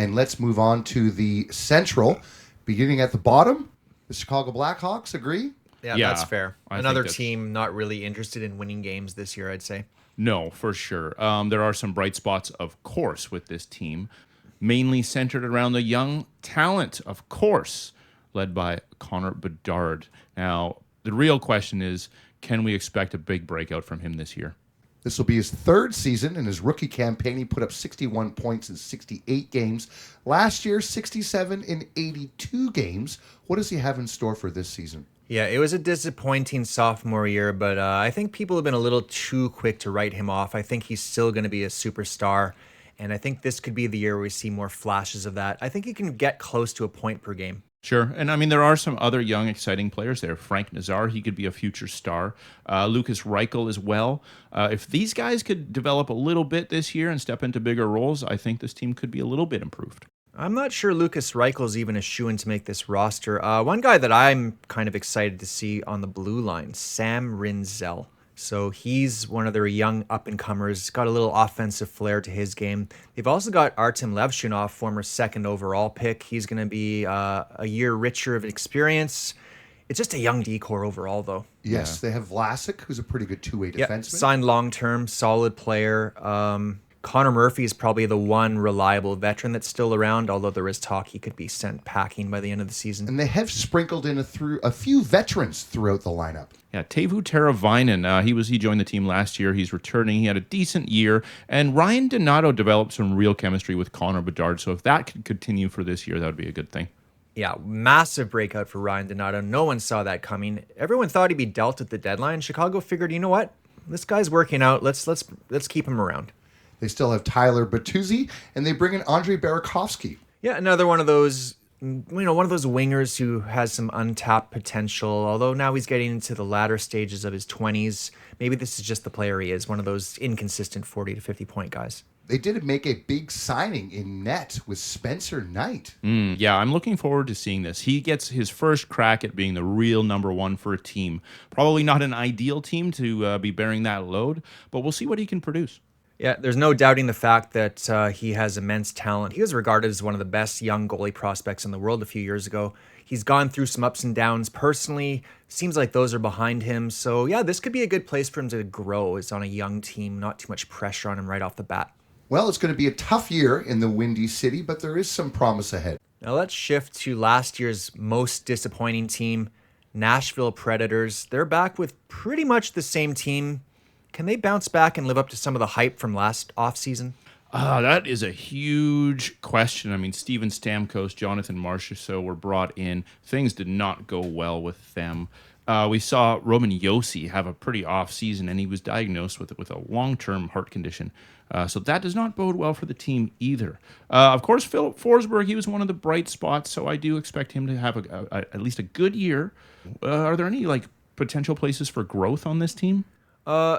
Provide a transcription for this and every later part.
And let's move on to the Central. Beginning at the bottom, the Chicago Blackhawks, agree? Yeah, that's fair. Another team not really interested in winning games this year, I'd say. No, for sure. There are some bright spots, of course, with this team, mainly centered around the young talent, of course, led by Connor Bedard. Now, the real question is, can we expect a big breakout from him this year? This will be his third season. In his rookie campaign, he put up 61 points in 68 games. Last year, 67 in 82 games. What does he have in store for this season? Yeah, it was a disappointing sophomore year, but I think people have been a little too quick to write him off. I think he's still going to be a superstar, and I think this could be the year where we see more flashes of that. I think he can get close to a point per game. Sure. And I mean, there are some other young, exciting players there. Frank Nazar, he could be a future star. Lucas Reichel as well. If these guys could develop a little bit this year and step into bigger roles, I think this team could be a little bit improved. I'm not sure Lucas Reichel's even a shoo-in to make this roster. One guy that I'm kind of excited to see on the blue line, Sam Rinzel. So he's one of their young up-and-comers, got a little offensive flair to his game. They've also got Artem Levshunov, former second overall pick. He's going to be a year richer of experience. It's just a young decor overall, though. Yes, They have Vlasic, who's a pretty good two-way defenseman. Signed long-term, solid player. Connor Murphy is probably the one reliable veteran that's still around, although there is talk he could be sent packing by the end of the season. And they have sprinkled in a few veterans throughout the lineup. Yeah, Teuvo Teravainen, he joined the team last year. He's returning. He had a decent year. And Ryan Donato developed some real chemistry with Connor Bedard. So if that could continue for this year, that would be a good thing. Yeah, massive breakout for Ryan Donato. No one saw that coming. Everyone thought he'd be dealt at the deadline. Chicago figured, you know what? This guy's working out. Let's keep him around. They still have Tyler Bertuzzi, and they bring in Andrei Burakovsky. Yeah, another one of those, one of those wingers who has some untapped potential. Although now he's getting into the latter stages of his 20s. Maybe this is just the player he is, one of those inconsistent 40 to 50 point guys. They did make a big signing in net with Spencer Knight. Yeah, I'm looking forward to seeing this. He gets his first crack at being the real number one for a team. Probably not an ideal team to be bearing that load, but we'll see what he can produce. Yeah, there's no doubting the fact that he has immense talent. He was regarded as one of the best young goalie prospects in the world a few years ago. He's gone through some ups and downs personally. Seems like those are behind him. So yeah, this could be a good place for him to grow. It's on a young team, not too much pressure on him right off the bat. Well, it's going to be a tough year in the Windy City, but there is some promise ahead. Now let's shift to last year's most disappointing team, Nashville Predators. They're back with pretty much the same team. Can they bounce back and live up to some of the hype from last offseason? That is a huge question. I mean, Steven Stamkos, Jonathan Marchessault were brought in. Things did not go well with them. We saw Roman Josi have a pretty off season, and he was diagnosed with a long-term heart condition. So that does not bode well for the team either. Of course, Philip Forsberg, he was one of the bright spots, so I do expect him to have at least a good year. Are there any potential places for growth on this team?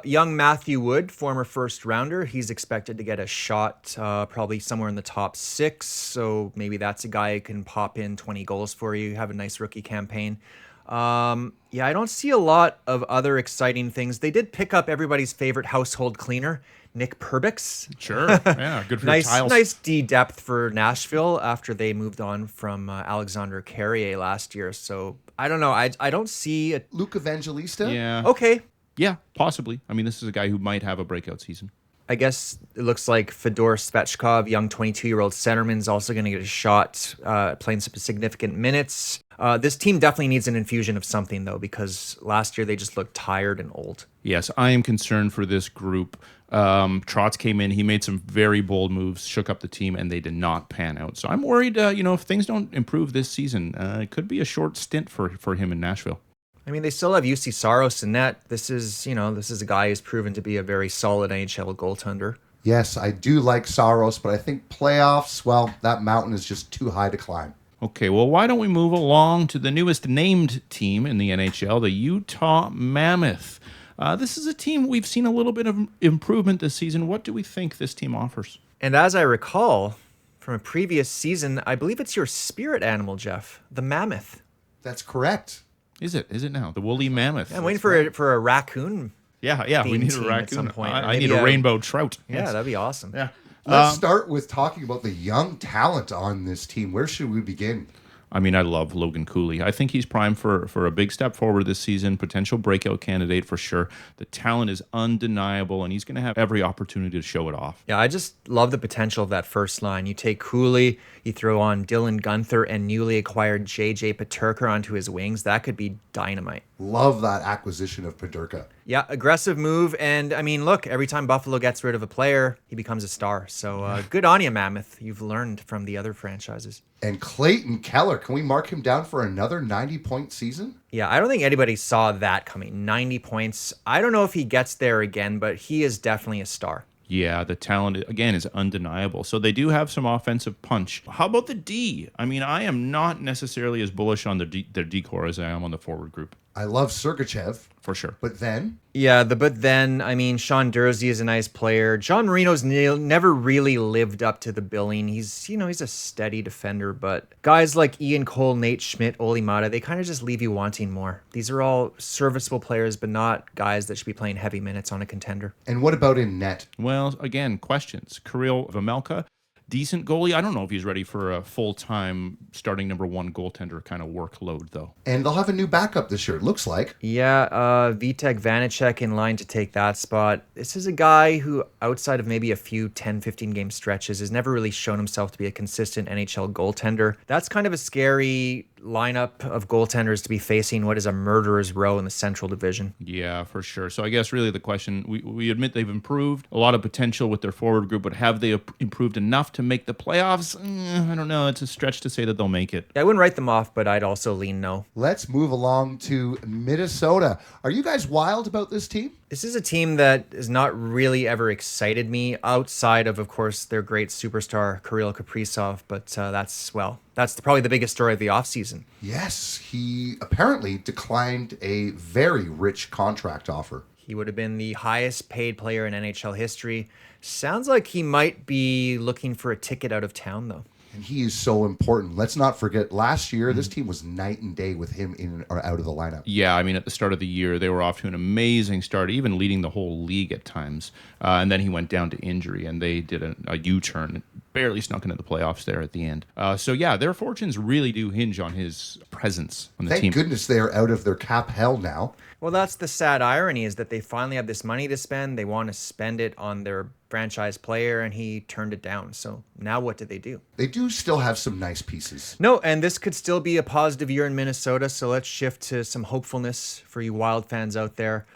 Young Matthew Wood, former first rounder, he's expected to get a shot probably somewhere in the top 6. So maybe that's a guy who can pop in 20 goals for you, have a nice rookie campaign. I don't see a lot of other exciting things. They did pick up everybody's favorite household cleaner, Nick Perbix. Sure, yeah, good for the tiles. Nice D depth for Nashville after they moved on from Alexander Carrier last year. So I don't know. I don't see a Luke Evangelista. Yeah. Okay. Yeah, possibly. I mean, this is a guy who might have a breakout season. I guess it looks like Fedor Svechkov, young 22-year-old centerman's also going to get a shot, playing some significant minutes. This team definitely needs an infusion of something, though, because last year they just looked tired and old. Yes, I am concerned for this group. Trotz came in, he made some very bold moves, shook up the team, and they did not pan out. So I'm worried, if things don't improve this season, it could be a short stint for him in Nashville. I mean, they still have UC Saros in net. This is a guy who's proven to be a very solid NHL goaltender. Yes, I do like Saros, but I think playoffs, well, that mountain is just too high to climb. Okay, well, why don't we move along to the newest named team in the NHL, the Utah Mammoth. This is a team we've seen a little bit of improvement this season. What do we think this team offers? And as I recall from a previous season, I believe it's your spirit animal, Jeff, the mammoth. That's correct. Is it now? The woolly mammoth. Yeah, I'm waiting for a raccoon. Yeah, we need a raccoon. at some point. I need a rainbow trout. Yeah, that'd be awesome. Yeah. Let's start with talking about the young talent on this team. Where should we begin? I mean, I love Logan Cooley. I think he's primed for a big step forward this season, potential breakout candidate for sure. The talent is undeniable, and he's going to have every opportunity to show it off. Yeah, I just love the potential of that first line. You take Cooley, you throw on Dylan Gunther and newly acquired JJ Peterka onto his wings. That could be dynamite. Love that acquisition of Peterka. Yeah, aggressive move. And I mean, look, every time Buffalo gets rid of a player, he becomes a star. So good on you, Mammoth. You've learned from the other franchises. And Clayton Keller, can we mark him down for another 90-point season? Yeah, I don't think anybody saw that coming. 90 points. I don't know if he gets there again, but he is definitely a star. Yeah, the talent, again, is undeniable. So they do have some offensive punch. How about the D? I mean, I am not necessarily as bullish on their D core as I am on the forward group. I love Sergachev. For sure. But then? Yeah, but then, I mean, Sean Dursey is a nice player. John Marino's never really lived up to the billing. He's a steady defender, but guys like Ian Cole, Nate Schmidt, Oli Mata, they kind of just leave you wanting more. These are all serviceable players, but not guys that should be playing heavy minutes on a contender. And what about in net? Well, again, questions. Kirill Vamelka, decent goalie. I don't know if he's ready for a full-time starting number one goaltender kind of workload, though. And they'll have a new backup this year, it looks like. Yeah, Vitek Vanacek in line to take that spot. This is a guy who, outside of maybe a few 10, 15-game stretches, has never really shown himself to be a consistent NHL goaltender. That's kind of a scary lineup of goaltenders to be facing what is a murderer's row in the Central Division. Yeah, for sure. So I guess really the question, we admit they've improved, a lot of potential with their forward group, but have they improved enough to make the playoffs? I don't know. It's a stretch to say that they'll make it. I wouldn't write them off, but I'd also lean no. Let's move along to Minnesota. Are you guys wild about this team? This is a team that has not really ever excited me outside of course, their great superstar, Kirill Kaprizov. But that's probably the biggest story of the offseason. Yes, he apparently declined a very rich contract offer. He would have been the highest paid player in NHL history. Sounds like he might be looking for a ticket out of town, though. And he is so important. Let's not forget, last year, this team was night and day with him in or out of the lineup. Yeah, I mean, at the start of the year, they were off to an amazing start, even leading the whole league at times. And then he went down to injury, and they did a U-turn, barely snuck into the playoffs there at the end. So, yeah, their fortunes really do hinge on his presence on the team. Thank goodness they are out of their cap hell now. Well, that's the sad irony, is that they finally have this money to spend. They want to spend it on their franchise player, and he turned it down. So now what do? They do still have some nice pieces. No, and this could still be a positive year in Minnesota, so let's shift to some hopefulness for you Wild fans out there.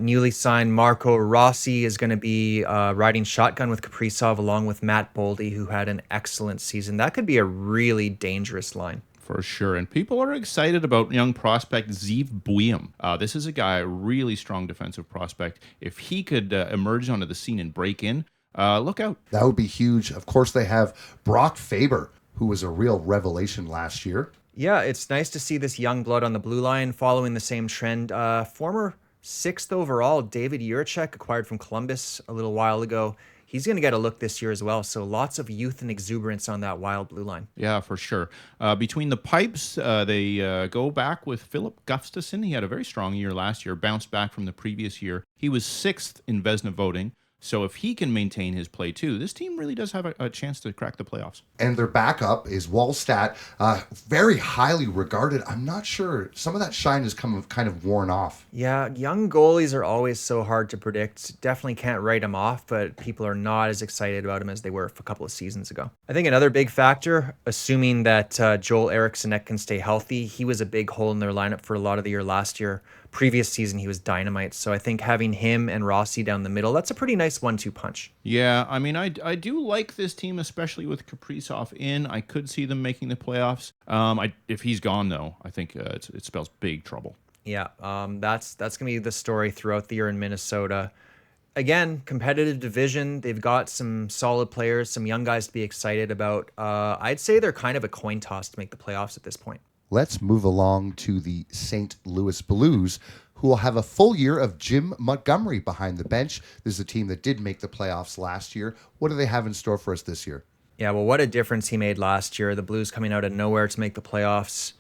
Newly signed Marco Rossi is going to be riding shotgun with Kaprizov along with Matt Boldy, who had an excellent season. That could be a really dangerous line. For sure. And people are excited about young prospect Zeev Buium. This is a guy, really strong defensive prospect. If he could emerge onto the scene and break in, look out. That would be huge. Of course, they have Brock Faber, who was a real revelation last year. Yeah, it's nice to see this young blood on the blue line following the same trend. Former 6th overall, David Juracek, acquired from Columbus a little while ago. He's going to get a look this year as well. So lots of youth and exuberance on that Wild blue line. Yeah, for sure. Between the pipes, they go back with Philip Gustafsson. He had a very strong year last year, bounced back from the previous year. He was 6th in Vezina voting. So if he can maintain his play too, this team really does have a chance to crack the playoffs. And their backup is Wallstat, very highly regarded. I'm not sure. Some of that shine has kind of worn off. Yeah, young goalies are always so hard to predict. Definitely can't write them off, but people are not as excited about him as they were a couple of seasons ago. I think another big factor, assuming that Joel Eriksson can stay healthy, he was a big hole in their lineup for a lot of the year last year. Previous season, he was dynamite. So I think having him and Rossi down the middle, that's a pretty nice 1-2 punch. Yeah, I mean, I do like this team, especially with Kaprizov in. I could see them making the playoffs. If he's gone, though, I think it spells big trouble. Yeah, that's going to be the story throughout the year in Minnesota. Again, competitive division. They've got some solid players, some young guys to be excited about. I'd say they're kind of a coin toss to make the playoffs at this point. Let's move along to the St. Louis Blues, who will have a full year of Jim Montgomery behind the bench. This is a team that did make the playoffs last year. What do they have in store for us this year? Yeah, well, what a difference he made last year. The Blues coming out of nowhere to make the playoffs.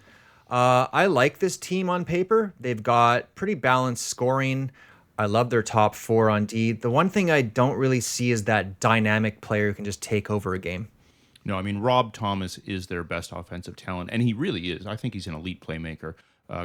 I like this team on paper. They've got pretty balanced scoring. I love their top four on D. The one thing I don't really see is that dynamic player who can just take over a game. No, I mean, Rob Thomas is their best offensive talent, and he really is. I think he's an elite playmaker,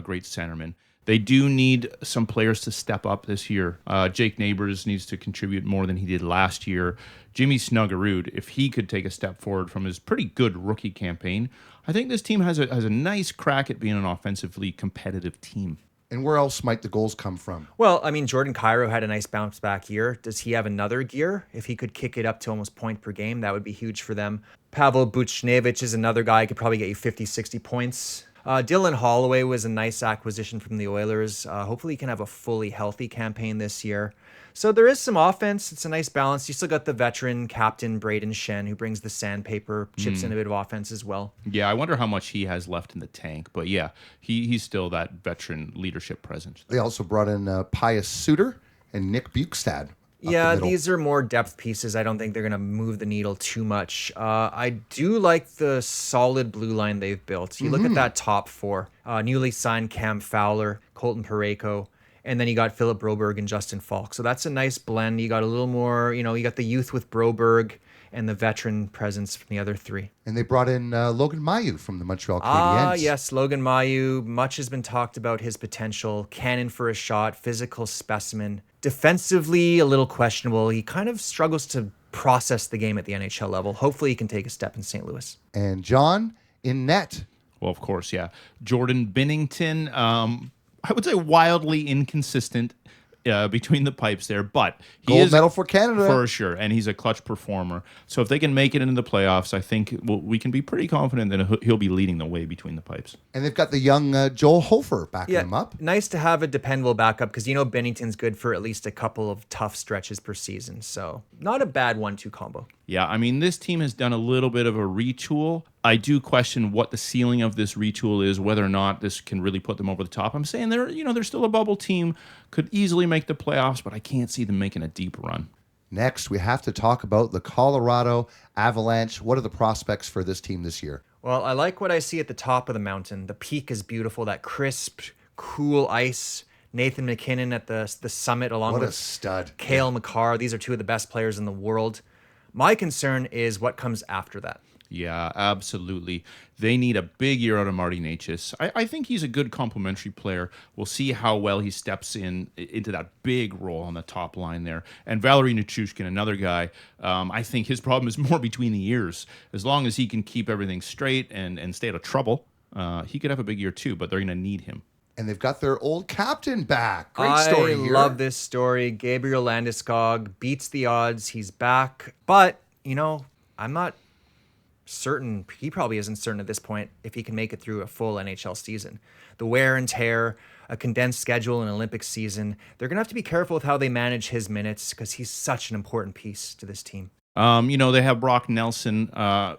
great centerman. They do need some players to step up this year. Jake Neighbors needs to contribute more than he did last year. Jimmy Snuggerud, if he could take a step forward from his pretty good rookie campaign, I think this team has a nice crack at being an offensively competitive team. And where else might the goals come from? Well, I mean, Jordan Cairo had a nice bounce back year. Does he have another gear? If he could kick it up to almost point per game, that would be huge for them. Pavel Buchnevich is another guy who could probably get you 50, 60 points. Dylan Holloway was a nice acquisition from the Oilers. Hopefully he can have a fully healthy campaign this year. So there is some offense. It's a nice balance. You still got the veteran captain, Braden Shen, who brings the sandpaper, chips in a bit of offense as well. Yeah, I wonder how much he has left in the tank. But yeah, he's still that veteran leadership presence. They also brought in Pius Suter and Nick Bukestad. Yeah, these are more depth pieces. I don't think they're going to move the needle too much. I do like the solid blue line they've built. You look at that top four. Newly signed Cam Fowler, Colton Parayko, and then you got Philip Broberg and Justin Falk. So that's a nice blend. You got a little more, you got the youth with Broberg and the veteran presence from the other three. And they brought in Logan Mailloux from the Montreal Canadiens. Yes, Logan Mailloux. Much has been talked about his potential. Cannon for a shot, physical specimen. Defensively, a little questionable. He kind of struggles to process the game at the NHL level. Hopefully he can take a step in St. Louis. And John, in net. Well, of course, yeah. Jordan Binnington, I would say wildly inconsistent between the pipes there, but he Gold is medal for Canada. for sure, and he's a clutch performer. So if they can make it into the playoffs, I think we can be pretty confident that he'll be leading the way between the pipes. And they've got the young Joel Hofer backing him up. Nice to have a dependable backup because Bennington's good for at least a couple of tough stretches per season. So not a bad 1-2 combo. Yeah, I mean, this team has done a little bit of a retool. I do question what the ceiling of this retool is, whether or not this can really put them over the top. I'm saying they're still a bubble team, could easily make the playoffs, but I can't see them making a deep run. Next, we have to talk about the Colorado Avalanche. What are the prospects for this team this year? Well, I like what I see at the top of the mountain. The peak is beautiful, that crisp, cool ice. Nathan McKinnon at the summit along What a with stud. Cale Makar. These are two of the best players in the world. My concern is what comes after that. Yeah, absolutely. They need a big year out of Marty Necas. I think he's a good complementary player. We'll see how well he steps into that big role on the top line there. And Valery Nichushkin, another guy, I think his problem is more between the ears. As long as he can keep everything straight and stay out of trouble, he could have a big year too, but they're going to need him. And they've got their old captain back. Great story here. I love this story. Gabriel Landeskog beats the odds. He's back. But, I'm not certain. He probably isn't certain at this point if he can make it through a full NHL season. The wear and tear, a condensed schedule, an Olympic season. They're going to have to be careful with how they manage his minutes because he's such an important piece to this team. They have Brock Nelson, a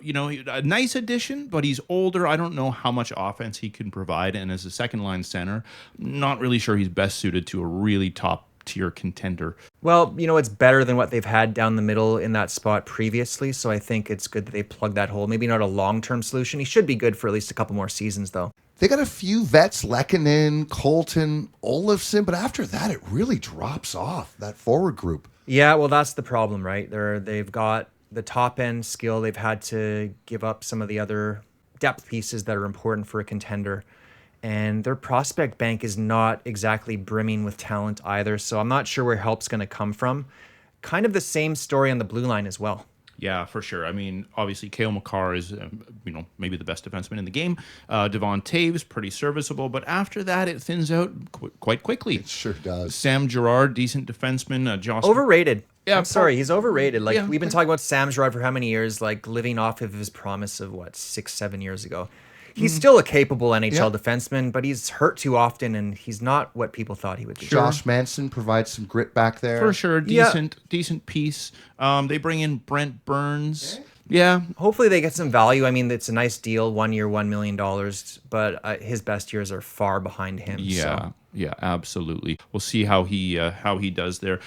nice addition, but he's older. I don't know how much offense he can provide. And as a second line center, not really sure he's best suited to a really top tier contender. Well, it's better than what they've had down the middle in that spot previously. So I think it's good that they plugged that hole. Maybe not a long-term solution. He should be good for at least a couple more seasons, though. They got a few vets, Lehkonen, Colton, Olofsson, but after that, it really drops off, that forward group. Yeah, well, that's the problem, right? They've got the top-end skill. They've had to give up some of the other depth pieces that are important for a contender. And their prospect bank is not exactly brimming with talent either. So I'm not sure where help's going to come from. Kind of the same story on the blue line as well. Yeah, for sure. I mean, obviously, Cale Makar is, maybe the best defenseman in the game. Devon Taves, pretty serviceable. But after that, it thins out quite quickly. It sure does. Sam Girard, decent defenseman. Josh Overrated. Yeah, I'm sorry, he's overrated. Like, Yeah. we've been talking about Sam Girard for how many years? Like, living off of his promise of, 6-7 years ago. He's still a capable NHL defenseman, but he's hurt too often, and he's not what people thought he would be. Josh Manson provides some grit back there. For sure, decent piece. They bring in Brent Burns. Yeah. Hopefully they get some value. I mean, it's a nice deal, 1 year, $1 million, but his best years are far behind him. Yeah. So. Yeah, absolutely. We'll see how he does there.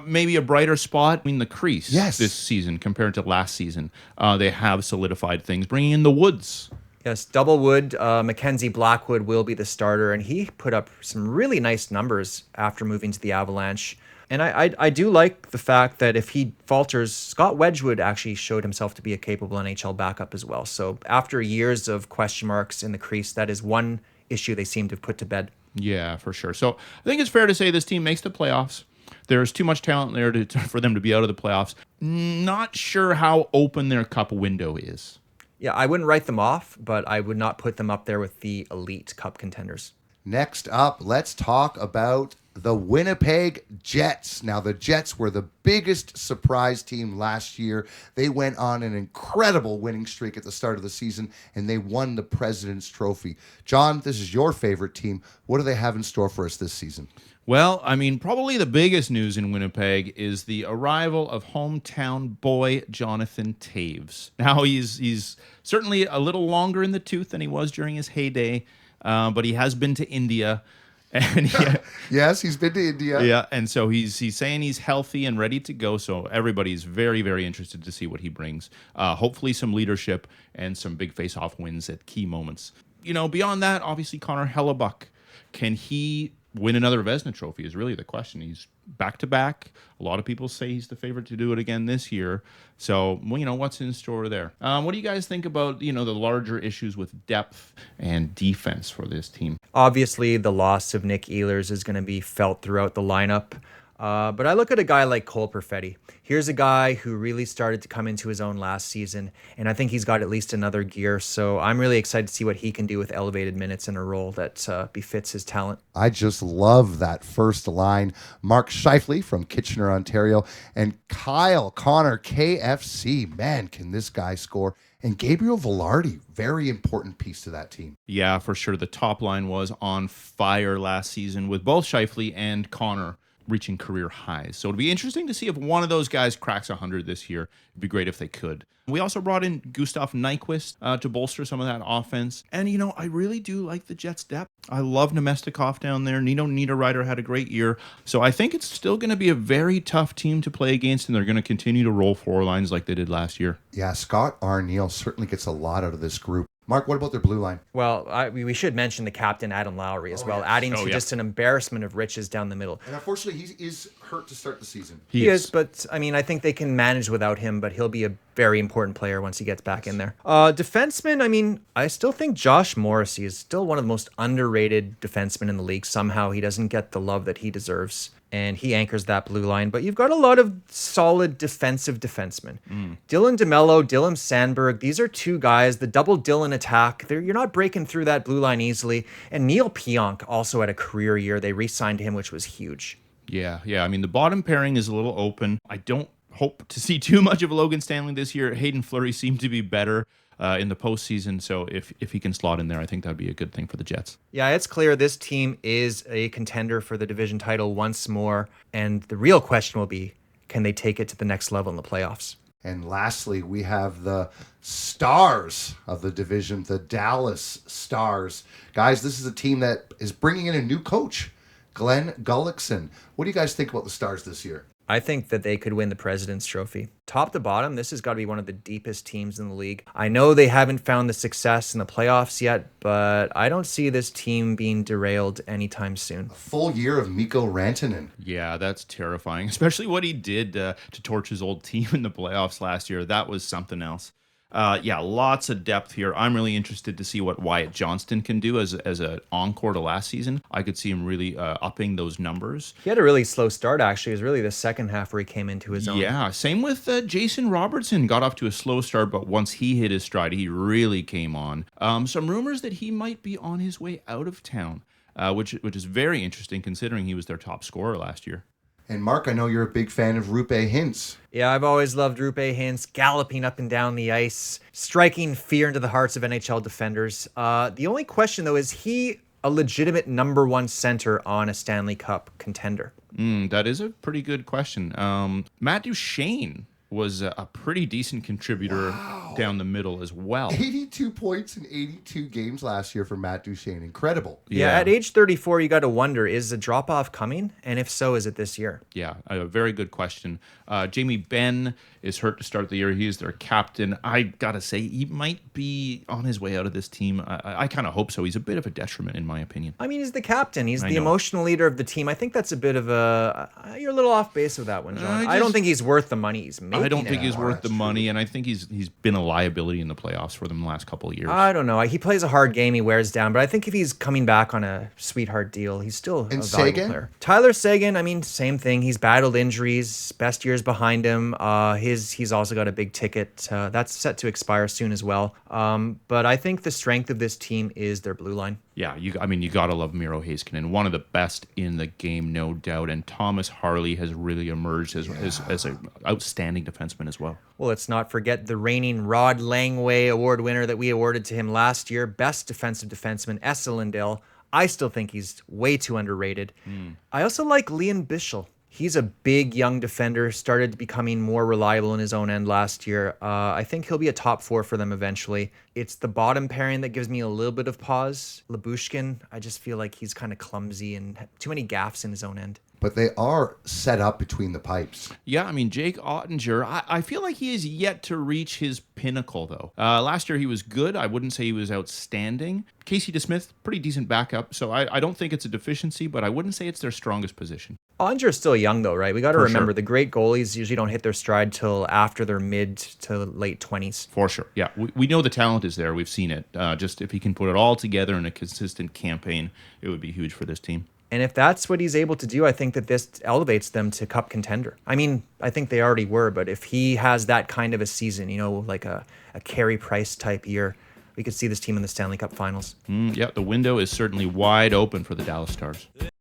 Maybe a brighter spot in the crease this season compared to last season. They have solidified things, bringing in the Woods. Yes, double wood. Mackenzie Blackwood will be the starter, and he put up some really nice numbers after moving to the Avalanche. And I do like the fact that if he falters, Scott Wedgwood actually showed himself to be a capable NHL backup as well. So after years of question marks in the crease, that is one issue they seem to have put to bed. Yeah, for sure. So I think it's fair to say this team makes the playoffs. There's too much talent there for them to be out of the playoffs. Not sure how open their cup window is. Yeah, I wouldn't write them off, but I would not put them up there with the elite cup contenders. Next up, let's talk about the Winnipeg Jets. Now, the Jets were the biggest surprise team last year. They went on an incredible winning streak at the start of the season, and they won the President's Trophy. John, this is your favorite team. What do they have in store for us this season? Well, I mean, probably the biggest news in Winnipeg is the arrival of hometown boy Jonathan Toews. Now, he's certainly a little longer in the tooth than he was during his heyday, but he has been to India. And Yes, he's been to India. Yeah, and so he's saying he's healthy and ready to go. So everybody's very, very interested to see what he brings. Hopefully some leadership and some big face-off wins at key moments. You know, beyond that, obviously Connor Hellebuck. Can he win another Vezina Trophy is really the question. He's back-to-back. A lot of people say he's the favorite to do it again this year. So, well, you know, what's in store there? What do you guys think about, you know, the larger issues with depth and defense for this team? Obviously, the loss of Nick Ehlers is going to be felt throughout the lineup. But I look at a guy like Cole Perfetti. Here's a guy who really started to come into his own last season, and I think he's got at least another gear. So I'm really excited to see what he can do with elevated minutes in a role that befits his talent. I just love that first line. Mark Scheifele from Kitchener, Ontario, and Kyle Connor, KFC. Man, can this guy score? And Gabriel Velarde, very important piece to that team. Yeah, for sure. The top line was on fire last season with both Scheifele and Connor reaching career highs. So it'd be interesting to see if one of those guys cracks 100 this year. It'd be great if they could. We also brought in Gustav Nyquist to bolster some of that offense. And, you know, I really do like the Jets' depth. I love Nemestikov down there. Nino Niederreiter had a great year. So I think it's still going to be a very tough team to play against, and they're going to continue to roll four lines like they did last year. Yeah, Scott Arniel certainly gets a lot out of this group. Mark, what about their blue line? Well, we should mention the captain, Adam Lowry, as well, yes. adding to just an embarrassment of riches down the middle. And unfortunately, he is hurt to start the season. He is, but I mean, I think they can manage without him, but he'll be a very important player once he gets back in there. Defenseman, I mean, I still think Josh Morrissey is still one of the most underrated defensemen in the league. Somehow he doesn't get the love that he deserves, and he anchors that blue line. But you've got a lot of solid defensive defensemen. Dylan DeMello, Dylan Sandberg, these are two guys, the double Dylan attack. You're not breaking through that blue line easily. And Neil Pionk also had a career year. They re-signed him, which was huge. Yeah. I mean, the bottom pairing is a little open. I don't hope to see too much of Logan Stanley this year. Hayden Fleury seemed to be better in the postseason, so if he can slot in there, I think that'd be a good thing for the Jets. Yeah, it's clear this team is a contender for the division title once more, and the real question will be, can they take it to the next level in the playoffs? And lastly, we have the stars of the division, the Dallas Stars. Guys, this is a team that is bringing in a new coach, Glenn Gullickson. What do you guys think about the Stars this year? I think that they could win the President's Trophy. Top to bottom, this has got to be one of the deepest teams in the league. I know they haven't found the success in the playoffs yet, but I don't see this team being derailed anytime soon. A full year of Mikko Rantanen. Yeah, that's terrifying, especially what he did to torch his old team in the playoffs last year. That was something else. Yeah, lots of depth here. I'm really interested to see what Wyatt Johnston can do as an encore to last season. I could see him really upping those numbers. He had a really slow start, actually. It was really the second half where he came into his own. Yeah, same with Jason Robertson. Got off to a slow start, but once he hit his stride, he really came on. Some rumors that he might be on his way out of town, which is very interesting considering he was their top scorer last year. And Mark, I know you're a big fan of Rupe Hintz. Yeah, I've always loved Rupe Hintz, galloping up and down the ice, striking fear into the hearts of NHL defenders. The only question, though, is he a legitimate number one center on a Stanley Cup contender? That is a pretty good question. Matt Duchene was a pretty decent contributor down the middle as well. 82 points in 82 games last year for Matt Duchene. Incredible. Yeah, at age 34, you got to wonder, is a drop-off coming? And if so, is it this year? Yeah, a very good question. Jamie Benn is hurt to start the year. He is their captain. I got to say, he might be on his way out of this team. I kind of hope so. He's a bit of a detriment, in my opinion. I mean, he's the captain. He's I the know. emotional leader of the team. I think that's a bit of a... you're a little off base with that one, John. I don't think he's worth the money he's making. I don't think he's worth the that's money, and I think he's been a liability in the playoffs for them the last couple of years. I don't know. He plays a hard game. He wears down. But I think if he's coming back on a sweetheart deal, he's still a valuable Seguin? player. Tyler Seguin, I mean, same thing. He's battled injuries. Best years behind him. He's also got a big ticket. That's set to expire soon as well. But I think the strength of this team is their blue line. Yeah, you got to love Miro Heiskanen, one of the best in the game, no doubt. And Thomas Harley has really emerged as an outstanding defenseman as well. Well, let's not forget the reigning Rod Langway Award winner that we awarded to him last year, Best Defensive Defenseman, Esa Lindell. I still think he's way too underrated. I also like Leon Bischel. He's a big young defender, started becoming more reliable in his own end last year. I think he'll be a top 4 for them eventually. It's the bottom pairing that gives me a little bit of pause. Labushkin, I just feel like he's kind of clumsy and too many gaffes in his own end. But they are set up between the pipes. Yeah, I mean, Jake Ottinger, I feel like he is yet to reach his pinnacle, though. Last year he was good. I wouldn't say he was outstanding. Casey DeSmith, pretty decent backup. So I don't think it's a deficiency, but I wouldn't say it's their strongest position. Ottinger's still young, though, right? We got to For remember sure. the great goalies usually don't hit their stride till after their mid to late 20s. For sure. Yeah, we know the talent is there. We've seen it. Just if he can put it all together in a consistent campaign, it would be huge for this team. And if that's what he's able to do, I think that this elevates them to cup contender. I mean, I think they already were, but if he has that kind of a season, like a Carey Price type year, we could see this team in the Stanley Cup Finals. Yeah, the window is certainly wide open for the Dallas Stars.